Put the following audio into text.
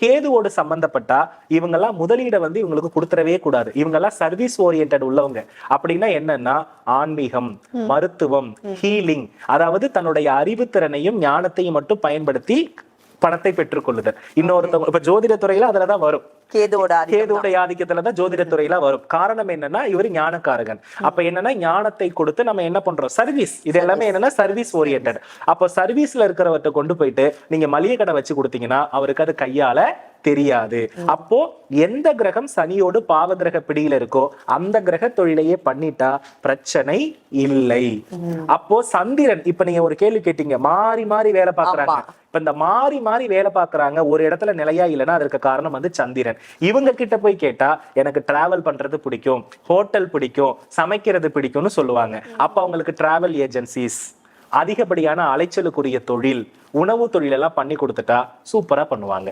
கேதுவோடு சம்பந்தப்பட்டா இவங்கெல்லாம் முதலீடை வந்து இவங்களுக்கு கொடுத்துடவே கூடாது. இவங்கெல்லாம் சர்வீஸ் ஓரியன்ட் உள்ளவங்க. அப்படின்னா என்னன்னா ஆன்மீகம், மருத்துவம், ஹீலிங், அதாவது தன்னுடைய அறிவுத்திறனையும் ஞானத்தையும் மட்டும் பயன்படுத்தி பணத்தை பெற்றுக் கொள்ளுதல். இன்னொருத்தவங்க இப்ப ஜோதிட துறையில அதுலதான் வரும். கேதுவோட ஆதிக்கத்துலதான் ஜோதிட துறையில வரும். காரணம் என்னன்னா இவரு ஞானக்காரகன். அப்ப என்னன்னா ஞானத்தை கொடுத்து நம்ம என்ன பண்றோம், சர்வீஸ். இது எல்லாமே என்னன்னா சர்வீஸ் ஓரியன்ட். அப்போ சர்வீஸ்ல இருக்கிறவர்கிட்ட கொண்டு போயிட்டு நீங்க மளிகை கடை வச்சு கொடுத்தீங்கன்னா அவருக்கு அது கையால தெரியாது. அப்போ எந்த கிரகம் சனியோடு பாவ கிரக பிடியில இருக்கோ அந்த கிரக தொழிலையே பண்ணிட்டா பிரச்சனை இல்லை. அப்போ சந்திரன், இப்ப நீங்க ஒரு கேள்வி கேட்டீங்க, மாறி மாறி வேலை பாக்குறாங்க. இப்ப இந்த மாறி மாறி வேலை பாக்குறாங்க ஒரு இடத்துல நிலையா இல்லைன்னா அதற்கு காரணம் வந்து சந்திரன். இவங்க கிட்ட போய் கேட்டா எனக்கு டிராவல் பண்றது பிடிக்கும், ஹோட்டல் பிடிக்கும், சமைக்கிறது பிடிக்கும்னு சொல்லுவாங்க. அப்ப அவங்களுக்கு டிராவல் ஏஜென்சிஸ், அதிகப்படியான அலைச்சலுக்குரிய தொழில், உணவு தொழில் எல்லாம் பண்ணி கொடுத்துட்டா சூப்பரா பண்ணுவாங்க.